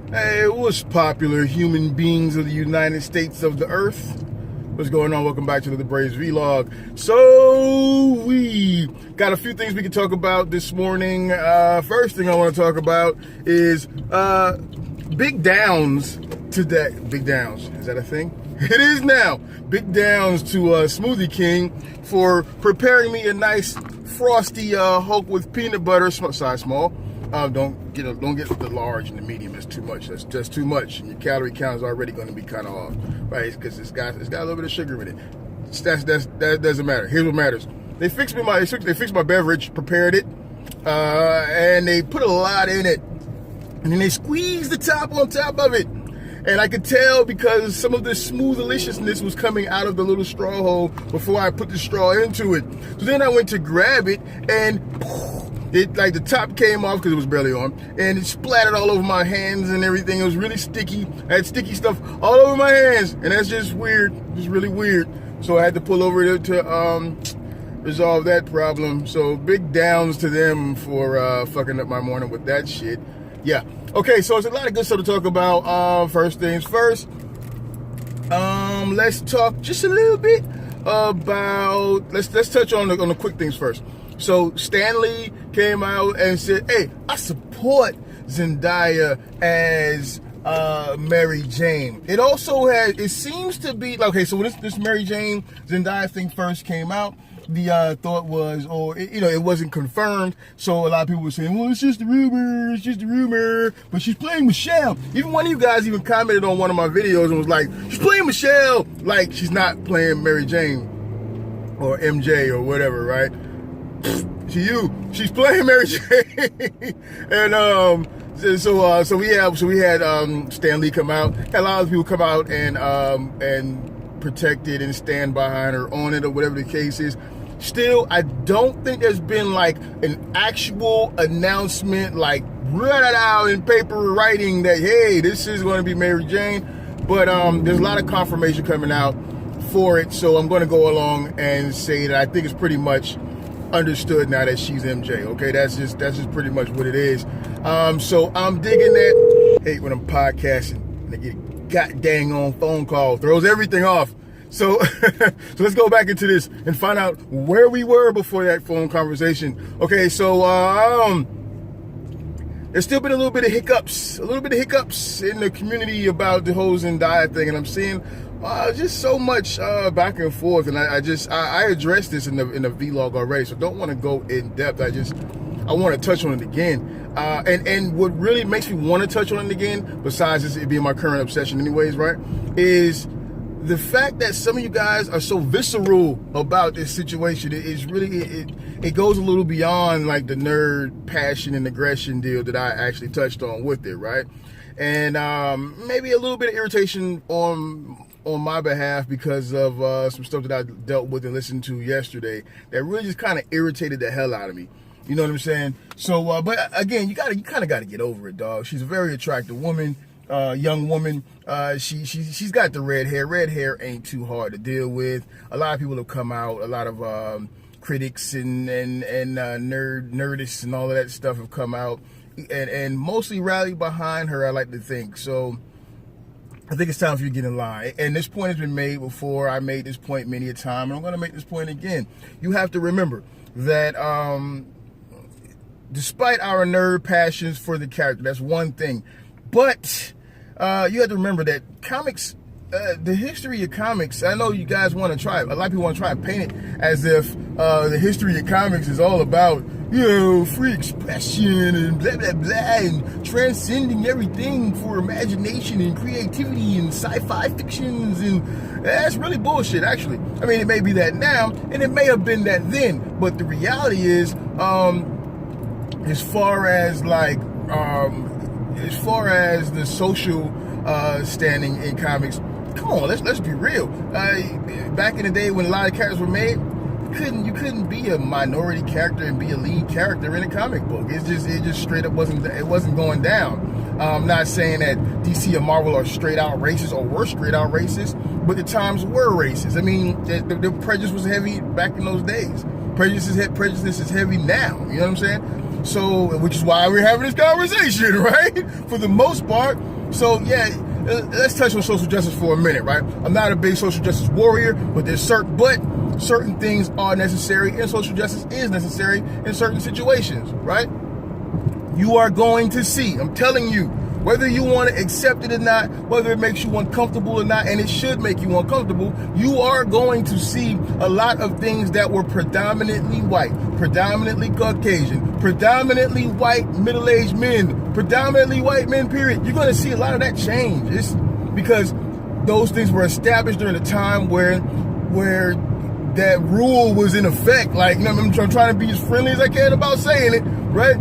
Hey, what's popular human beings of the United States of the Earth? What's going on? Welcome back to the Braves Vlog. So we got a few things we can talk about this morning. First thing I want to talk about is big downs today. Big downs, is that a thing? It is now. Big downs to Smoothie King for preparing me a nice frosty Hulk with peanut butter, size small. Don't get the large and the medium. It's too much. That's just too much. And your calorie count is already going to be kind of off, right? Because it's got a little bit of sugar in it. That doesn't matter. Here's what matters. They fixed my beverage, prepared it, and they put a lot in it, and then they squeezed the top on top of it. And I could tell because some of the smooth deliciousness was coming out of the little straw hole before I put the straw into it. So then I went to grab it, and it, like, the top came off because it was barely on, and it splattered all over my hands and everything. It was really sticky. I had sticky stuff all over my hands, and that's just weird. It's really weird. So I had to pull over to resolve that problem. So big downs to them for fucking up my morning with that shit. Yeah. Okay, so it's a lot of good stuff to talk about. First things first, let's talk just a little bit about, let's touch on the quick things first. So Stan Lee came out and said, hey, I support Zendaya as Mary Jane. It seems to be, okay, so when this Mary Jane Zendaya thing first came out, the thought was, it wasn't confirmed, so a lot of people were saying, well, it's just a rumor, but she's playing Michelle. Even one of you guys even commented on one of my videos and was like, she's playing Michelle, like she's not playing Mary Jane or MJ or whatever, right? She's playing Mary Jane. And so we had Stan Lee come out, had a lot of people come out and protect it and stand behind her on it or whatever the case is. Still, I don't think there's been like an actual announcement, like right out in paper writing that, hey, this is going to be Mary Jane. But there's a lot of confirmation coming out for it, so I'm going to go along and say that I think it's pretty much understood now that she's MJ. Okay, that's just pretty much what it is. So I'm digging that. Hate when I'm podcasting and I get a god dang on phone call, throws everything off. So so let's go back into this and find out where we were before that phone conversation. Okay, so there's still been a little bit of hiccups in the community about the whole Zendaya thing, and I'm seeing just so much back and forth, and I addressed this in the vlog already, so don't want to go in depth. I want to touch on it again, and what really makes me want to touch on it again, besides this it being my current obsession anyways, right, is the fact that some of you guys are so visceral about this situation. It goes a little beyond like the nerd passion and aggression deal that I actually touched on with it, right? And maybe a little bit of irritation on my behalf because of some stuff that I dealt with and listened to yesterday that really just kind of irritated the hell out of me. You know what I'm saying? So, but again, you kind of got to get over it, dog. She's a very attractive woman, young woman. She's got the red hair. Red hair ain't too hard to deal with. A lot of people have come out. A lot of critics and nerdists and all of that stuff have come out and mostly rallied behind her, I like to think. So I think it's time for you to get in line. And this point has been made before. I made this point many a time, and I'm going to make this point again. You have to remember that despite our nerd passions for the character, that's one thing. But you have to remember that comics, the history of comics, I know you guys want to try it. A lot of people want to try and paint it as if the history of comics is all about, free expression and blah, blah, blah, and transcending everything for imagination and creativity and sci-fi fictions, and that's really bullshit, actually. I mean, it may be that now, and it may have been that then, but the reality is, as far as the social standing in comics, come on, let's be real. Back in the day when a lot of characters were made, you couldn't be a minority character and be a lead character in a comic book. It just straight up wasn't going down. I'm not saying that DC or Marvel are straight out racist or were straight out racist, but the times were racist. I mean, the prejudice was heavy back in those days. Prejudice is heavy now. You know what I'm saying? So, which is why we're having this conversation, right? For the most part. So, yeah, let's touch on social justice for a minute, right? I'm not a big social justice warrior, but certain things are necessary, and social justice is necessary in certain situations, right? You are going to see, I'm telling you, whether you want to accept it or not, whether it makes you uncomfortable or not, and it should make you uncomfortable, you are going to see a lot of things that were predominantly white, predominantly Caucasian, predominantly white middle-aged men, predominantly white men, period. You're going to see a lot of that change. It's because those things were established during a time where that rule was in effect. Like, you know, I'm trying to be as friendly as I can about saying it, right?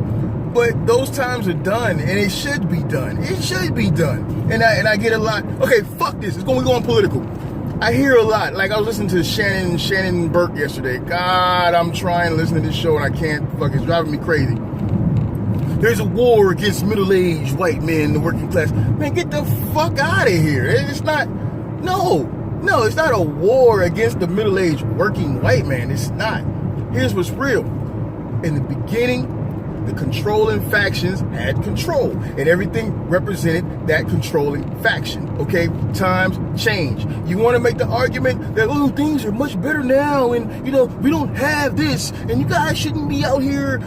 But those times are done, and it should be done. It should be done. And I get a lot. Okay, fuck this. It's going political. I hear a lot. Like, I was listening to Shannon Burke yesterday. God, I'm trying to listen to this show, and I can't. Fuck, it's driving me crazy. There's a war against middle-aged white men, the working class. Man, get the fuck out of here. It's not. No, it's not a war against the middle-aged working white man. It's not. Here's what's real. In the beginning, the controlling factions had control, and everything represented that controlling faction. Okay, times change. You want to make the argument that, oh, things are much better now, and, you know, we don't have this, and you guys shouldn't be out here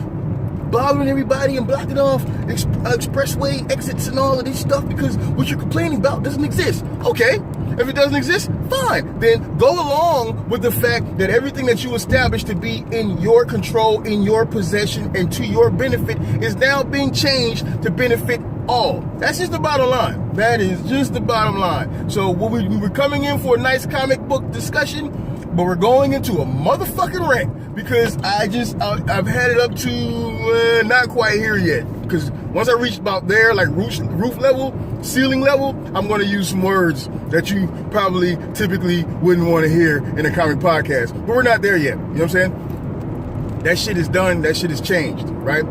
bothering everybody and blocking off expressway exits and all of this stuff because what you're complaining about doesn't exist. Okay, if it doesn't exist, fine. Then go along with the fact that everything that you established to be in your control, in your possession, and to your benefit is now being changed to benefit all. That's just the bottom line. That is just the bottom line. So we were coming in for a nice comic book discussion, but we're going into a motherfucking rant because I've had it up to not quite here yet. Because once I reach about there, like roof level, ceiling level, I'm going to use some words that you probably typically wouldn't want to hear in a comic podcast. But we're not there yet. You know what I'm saying? That shit is done. That shit has changed, right?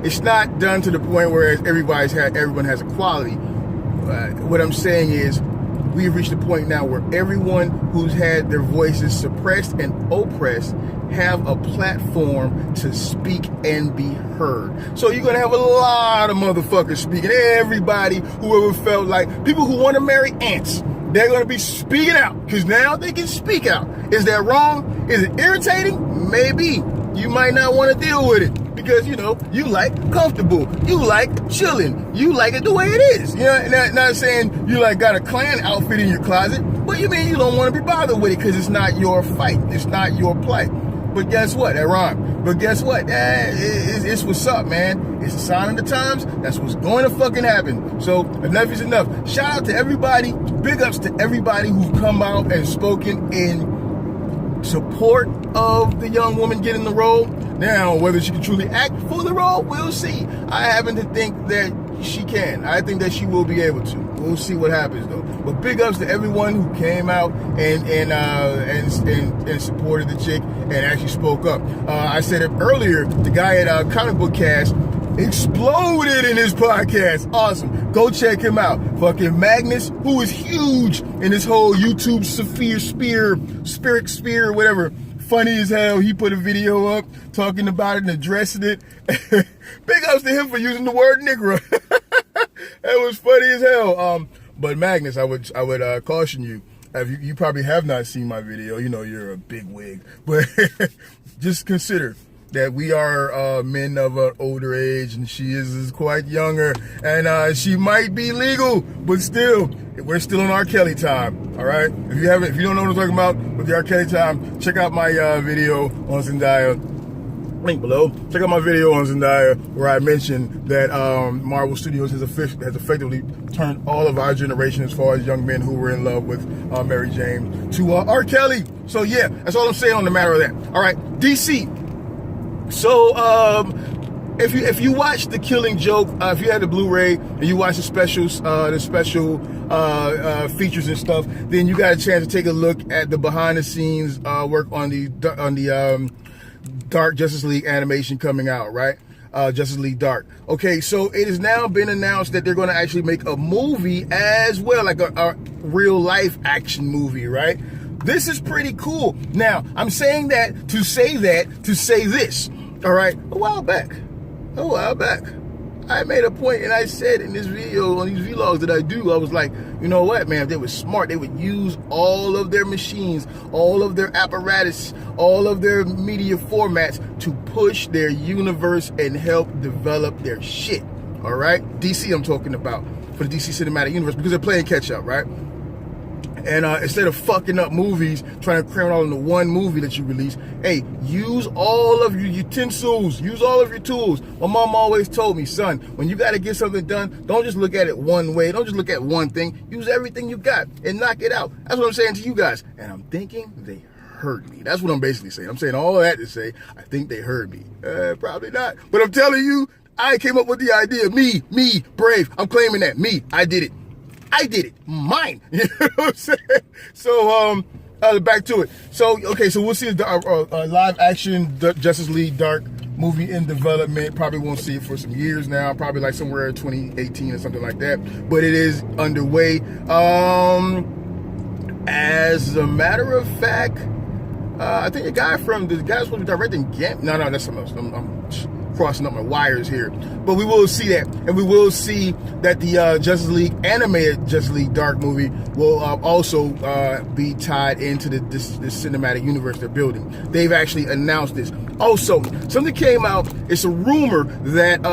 It's not done to the point where everyone has equality. What I'm saying is, we've reached a point now where everyone who's had their voices suppressed and oppressed have a platform to speak and be heard. So you're going to have a lot of motherfuckers speaking. Everybody who ever felt like people who want to marry ants, they're going to be speaking out because now they can speak out. Is that wrong? Is it irritating? Maybe. You might not want to deal with it. Because, you know, you like comfortable. You like chilling. You like it the way it is. You know, not saying you like got a Klan outfit in your closet, but you mean you don't want to be bothered with it because it's not your fight. It's not your plight. But guess what? That rhymed. But guess what? It's what's up, man. It's a sign of the times. That's what's going to fucking happen. So enough is enough. Shout out to everybody. Big ups to everybody who've come out and spoken in support of the young woman getting the role. Now, whether she can truly act for the role, we'll see. I happen to think that she can. I think that she will be able to. We'll see what happens, though. But big ups to everyone who came out and supported the chick and actually spoke up. I said it earlier. The guy at Comic Book Cast exploded in his podcast. Awesome. Go check him out. Fucking Magnus, who is huge in this whole YouTube spirit sphere, whatever. Funny as hell. He put a video up talking about it and addressing it. Big ups to him for using the word nigger. That was funny as hell. But Magnus, I would caution you. You probably have not seen my video. You know you're a big wig, but just consider that we are men of an older age, and she is quite younger, and she might be legal, but still, we're still in R. Kelly time. All right. If you don't know what I'm talking about with the R. Kelly time, check out my video on Zendaya. Link below. Check out my video on Zendaya where I mentioned that Marvel Studios has effectively turned all of our generation, as far as young men who were in love with Mary Jane, to R. Kelly. So yeah, that's all I'm saying on the matter of that. All right, DC. So if you watch The Killing Joke, if you had the Blu-ray and you watch the special features and stuff, then you got a chance to take a look at the behind-the-scenes work on the Dark Justice League animation coming out, right? Justice League Dark. Okay, so it has now been announced that they're going to actually make a movie as well, like a real-life action movie, right? This is pretty cool. Now, I'm saying that to say this. All right, a while back, I made a point and I said in this video, on these vlogs that I do, I was like, you know what, man, if they were smart, they would use all of their machines, all of their apparatus, all of their media formats to push their universe and help develop their shit. All right, DC I'm talking about, for the DC Cinematic Universe, because they're playing catch up, right? And instead of fucking up movies, trying to cram it all into one movie that you release, hey, use all of your utensils, use all of your tools. My mom always told me, son, when you got to get something done, don't just look at it one way. Don't just look at one thing. Use everything you got and knock it out. That's what I'm saying to you guys. And I'm thinking they heard me. That's what I'm basically saying. I'm saying all of that to say, I think they heard me. Probably not. But I'm telling you, I came up with the idea. Me, brave. I'm claiming that. Me, I did it. Mine. You know what I'm saying? So, back to it. So, okay, so we'll see a live action Justice League Dark movie in development. Probably won't see it for some years now. Probably like somewhere in 2018 or something like that. But it is underway. As a matter of fact, I think the guy's supposed to be directing gemmie. No, that's something else. I'm crossing up my wires here, but we will see that, and we will see that the Justice League animated Justice League Dark movie will also be tied into this cinematic universe they're building. They've actually announced this. Also, something came out. It's a rumor that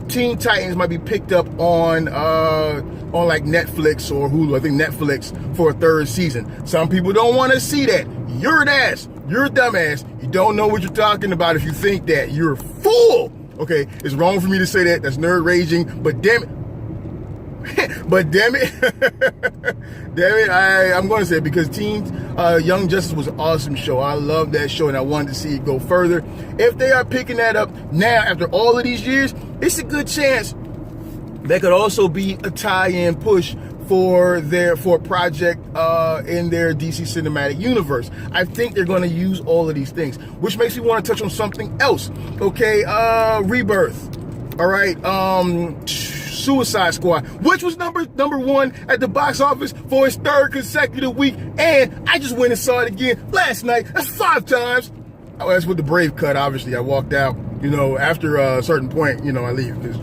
Teen Titans might be picked up on like Netflix or Hulu. I think Netflix for a third season. Some people don't want to see that. You're an ass. You're a dumbass. You don't know what you're talking about if you think that. You're a fool. Okay, it's wrong for me to say that. That's nerd raging. But damn it. Damn it, I'm going to say it because Young Justice was an awesome show. I love that show and I wanted to see it go further. If they are picking that up now after all of these years, it's a good chance that could also be a tie-in push for a project in their DC Cinematic Universe. I think they're going to use all of these things, which makes me want to touch on something else. Okay, Rebirth. All right, Suicide Squad, which was number one at the box office for its third consecutive week, and I just went and saw it again last night. That's 5 times. Oh, that's with the Brave cut, obviously. I walked out, after a certain point, I leave because,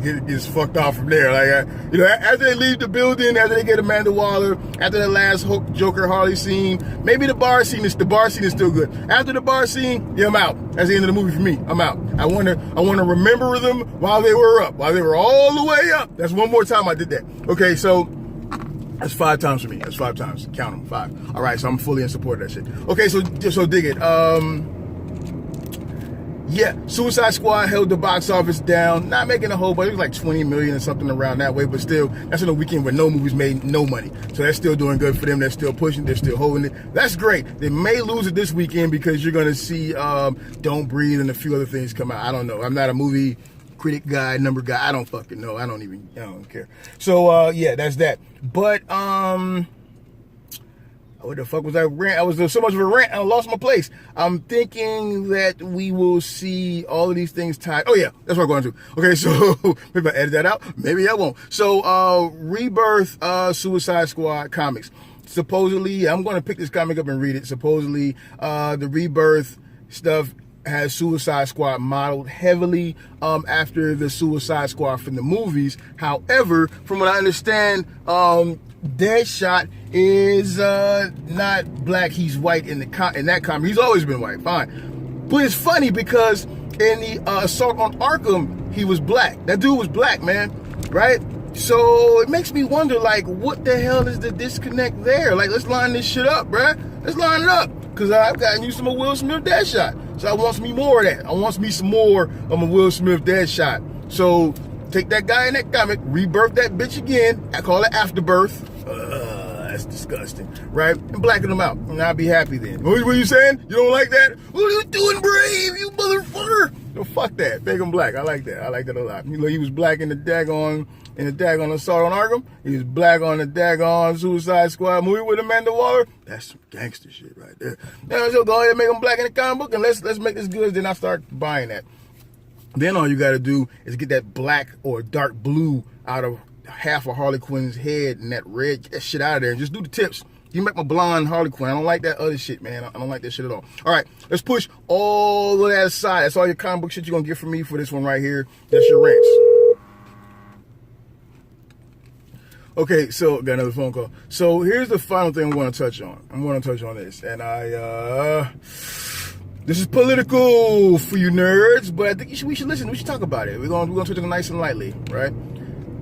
it gets fucked off from there. Like, after they leave the building, after they get Amanda Waller, after the last Joker Harley scene, maybe the bar scene is still good. After the bar scene, yeah, I'm out. That's the end of the movie for me. I'm out. I want to remember them while they were up, while they were all the way up. That's one more time I did that. Okay, so that's 5 times for me. That's 5 times. Count them, 5. All right, so I'm fully in support of that shit. Okay, so dig it. Yeah, Suicide Squad held the box office down. Not making a whole bunch. It was like 20 million or something around that way, but still, that's in a weekend where no movies made no money. So that's still doing good for them. They're still pushing. They're still holding it. That's great. They may lose it this weekend because you're going to see Don't Breathe and a few other things come out. I don't know. I'm not a movie critic guy, number guy. I don't fucking know. I don't care. So, yeah, that's that. But, what the fuck was that rant? I was doing so much of a rant, I lost my place. I'm thinking that we will see all of these things tied. Oh, yeah, that's what I'm going to. Okay, so maybe I edit that out. Maybe I won't. So, Rebirth Suicide Squad comics. Supposedly, I'm going to pick this comic up and read it. Supposedly, the Rebirth stuff has Suicide Squad modeled heavily after the Suicide Squad from the movies. However, from what I understand, Deadshot is not black. He's white in that comic. He's always been white. Fine. But it's funny because in the Assault on Arkham, he was black. That dude was black, man. Right? So it makes me wonder, like, what the hell is the disconnect there? Like, let's line this shit up, bruh. Let's line it up. Because I've gotten used to my Will Smith Deadshot. So I want me more of that. I want me some more of my Will Smith Deadshot. So take that guy in that comic, rebirth that bitch again. I call it Afterbirth. That's disgusting, right? And blacken them out, and I'll be happy then. What are you saying? You don't like that? What are you doing, Brave? You motherfucker! No, fuck that. Make him black. I like that. I like that a lot. He was black in the daggone Assault on Arkham. He was black on the daggone Suicide Squad movie with Amanda Waller. That's some gangster shit right there. Now, so go ahead and make him black in the comic book, and let's make this good. Then I start buying that. Then all you got to do is get that black or dark blue out of half of Harley Quinn's head and that red, get that shit out of there, and just do the tips. You make my blonde Harley Quinn. I don't like that other shit, man. I don't like that shit at all. All right, let's push all of that aside. That's all your comic book shit you're going to get from me for this one right here. That's your rants. Okay, so got another phone call. So here's the final thing I want to touch on. I'm going to touch on this. And this is political for you nerds, but I think we should listen. We should talk about it. We're going to touch on it nice and lightly, right?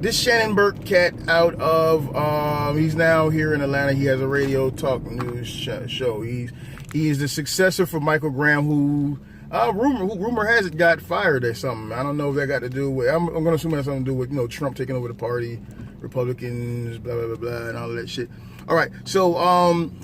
This Shannon Burke cat out of, he's now here in Atlanta. He has a radio talk news show. He is the successor for Michael Graham, who rumor has it got fired or something. I don't know if that got to do with, I'm going to assume it has something to do with, Trump taking over the party, Republicans, blah, blah, blah, blah, and all of that shit. All right, so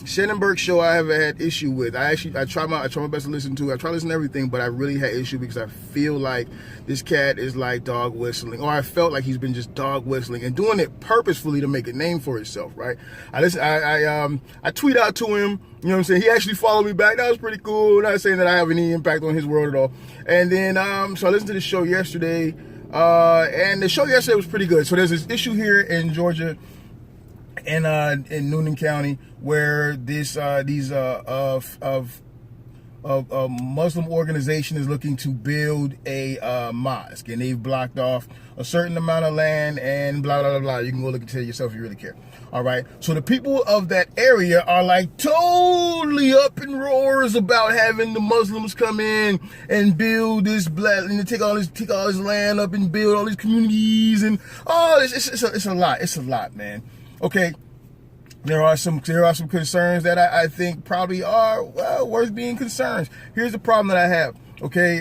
Shannon Burke show I have had issue with. I try my best to listen to. I try to listen to everything, but I really had issue because I feel like this cat is like dog whistling, or I felt like he's been just dog whistling and doing it purposefully to make a name for himself. Right? I tweet out to him. You know what I'm saying? He actually followed me back. That was pretty cool. Not saying that I have any impact on his world at all. And then so I listened to the show yesterday, and the show yesterday was pretty good. So there's this issue here in Georgia, in Noonan County, where these Muslim organization is looking to build a mosque, and they've blocked off a certain amount of land and blah blah blah blah. You can go look into it yourself if you really care. All right, so the people of that area are like totally up in roars about having the Muslims come in and build this and take all this land up and build all these communities and it's a lot, man. Okay, there are some concerns that I think probably are worth being concerns. Here's the problem that I have. Okay,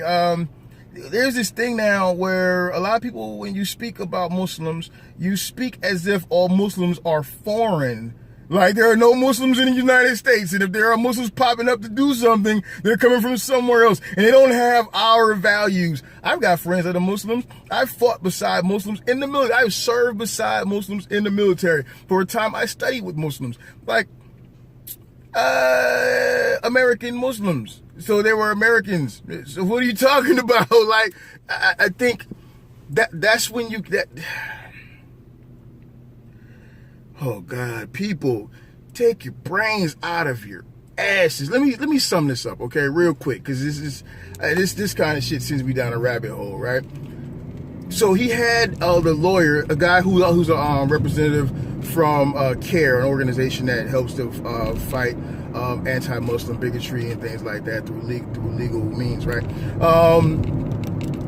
there's this thing now where a lot of people, when you speak about Muslims, you speak as if all Muslims are foreign. Like there are no Muslims in the United States, and if there are Muslims popping up to do something, they're coming from somewhere else, and they don't have our values. I've got friends that are Muslims. I've fought beside Muslims in the military. I've served beside Muslims in the military. For a time, I studied with Muslims, like American Muslims. So they were Americans. So what are you talking about? Like, I think that's when oh God, people, take your brains out of your asses. Let me sum this up, okay, real quick, because this kind of shit sends me down a rabbit hole, right? So he had the lawyer, a guy who's a representative from CARE, an organization that helps to fight anti-Muslim bigotry and things like that through legal means, right?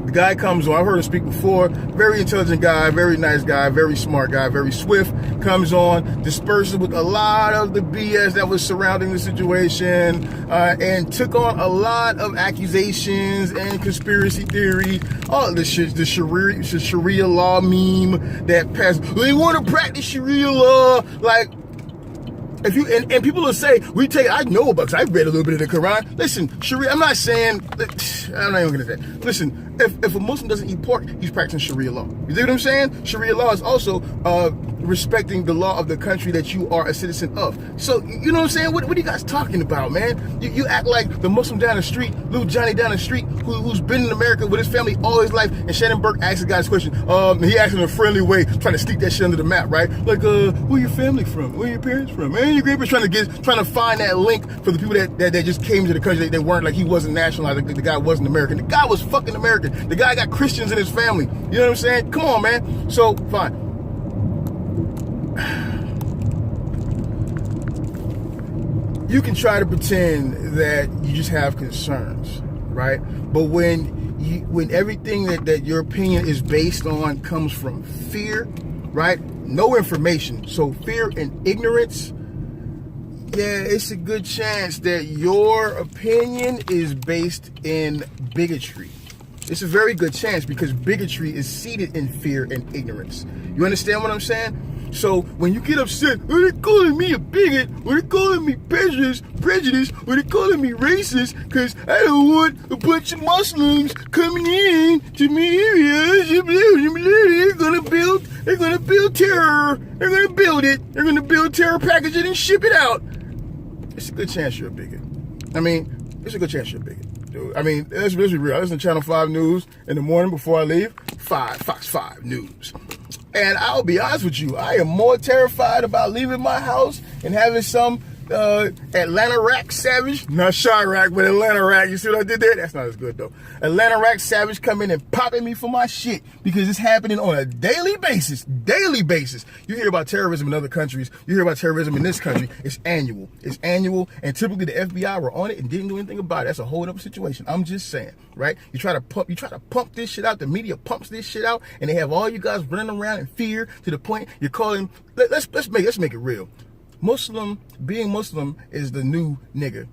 The guy comes on, I've heard him speak before, very intelligent guy, very nice guy, very smart guy, very swift, comes on, disperses with a lot of the BS that was surrounding the situation, and took on a lot of accusations and conspiracy theories, all the Sharia law meme that passed. They want to practice Sharia law, like, if you and people will say, I know about, because I read a little bit of the Quran. Listen, Sharia, I'm not saying, I'm not even going to say. Listen, if a Muslim doesn't eat pork, he's practicing Sharia law. You see what I'm saying? Sharia law is also respecting the law of the country that you are a citizen of. So, you know what I'm saying? What are you guys talking about, man? You act like the Muslim down the street, little Johnny down the street, who's been in America with his family all his life, and Shannon Burke asked the guy this question. He asked him in a friendly way, trying to sneak that shit under the map, right? Like, where your family from? Where your parents from? Man, your grandparents trying to find that link for the people that just came to the country. They weren't, like, he wasn't nationalized. The guy wasn't American. The guy was fucking American. The guy got Christians in his family. You know what I'm saying? Come on, man. So, fine. You can try to pretend that you just have concerns, right? But when everything that your opinion is based on comes from fear, right? No information. So fear and ignorance, yeah, it's a good chance that your opinion is based in bigotry. It's a very good chance, because bigotry is seated in fear and ignorance. You understand what I'm saying? So when you get upset, when they're calling me a bigot, when they're calling me prejudice, when they're calling me racist, because I don't want a bunch of Muslims coming in to my area, they're gonna build terror. They're gonna build it. They're gonna build terror, package it, and ship it out. It's a good chance you're a bigot. I mean, it's a good chance you're a bigot. I mean, let's be real. I listen to Channel 5 News in the morning before I leave. Fox 5 News. And I'll be honest with you, I am more terrified about leaving my house and having some Atlanta Rack Savage, not Chirac, but Atlanta Rack. You see what I did there? That's not as good though. Atlanta Rack Savage come in and popping me for my shit because it's happening on a daily basis. Daily basis. You hear about terrorism in other countries. You hear about terrorism in this country. It's annual. It's annual, and typically the FBI were on it and didn't do anything about it. That's a whole other situation. I'm just saying, right? You try to pump this shit out. The media pumps this shit out, and they have all you guys running around in fear to the point you're calling. Let's make it real. Being Muslim is the new nigger.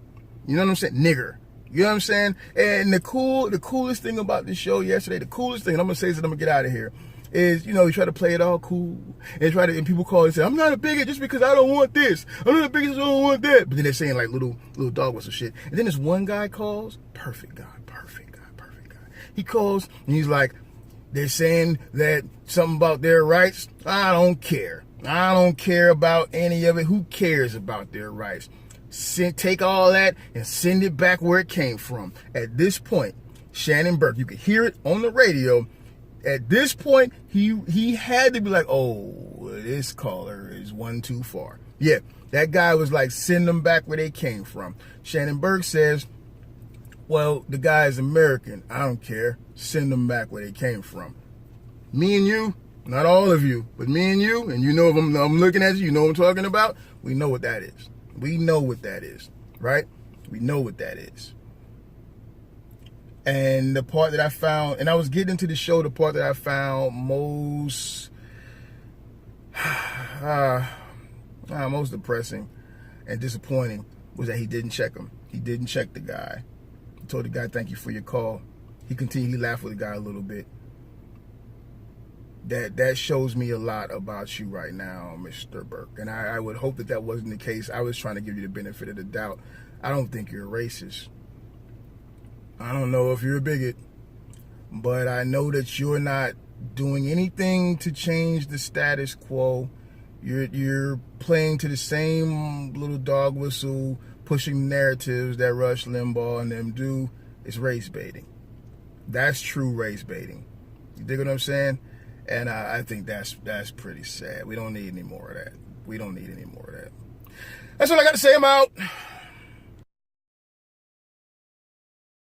You know what I'm saying? Nigger. You know what I'm saying? And the coolest thing about this show yesterday, the coolest thing, and I'm gonna say this and I'm gonna get out of here, is, you try to play it all cool and people call and say, I'm not a bigot just because I don't want this. I'm not a bigot just because I don't want that. But then they're saying like little dog whistle shit. And then this one guy calls, perfect guy. He calls and he's like, they're saying that something about their rights. I don't care. I don't care about any of it. Who cares about their rights? Take all that and send it back where it came from. At this point, Shannon Burke, you could hear it on the radio. At this point, he had to be like, oh, this caller is one too far. Yeah, that guy was like, send them back where they came from. Shannon Burke says, well, the guy is American. I don't care. Send them back where they came from. Me and you, not all of you, but me and you know if I'm looking at you, you know what I'm talking about? We know what that is. We know what that is, right? We know what that is. And the part that I found, and I was getting into the show, the part that I found most depressing and disappointing was that he didn't check him. He didn't check the guy. He told the guy, thank you for your call. He continued to laugh with the guy a little bit. That shows me a lot about you right now, Mr. Burke. And I would hope that wasn't the case. I was trying to give you the benefit of the doubt. I don't think you're a racist. I don't know if you're a bigot, but I know that you're not doing anything to change the status quo. You're playing to the same little dog whistle, pushing narratives that Rush Limbaugh and them do. It's race baiting. That's true race baiting. You dig what I'm saying? And I think that's pretty sad. We don't need any more of that. We don't need any more of that. That's all I got to say. I'm out.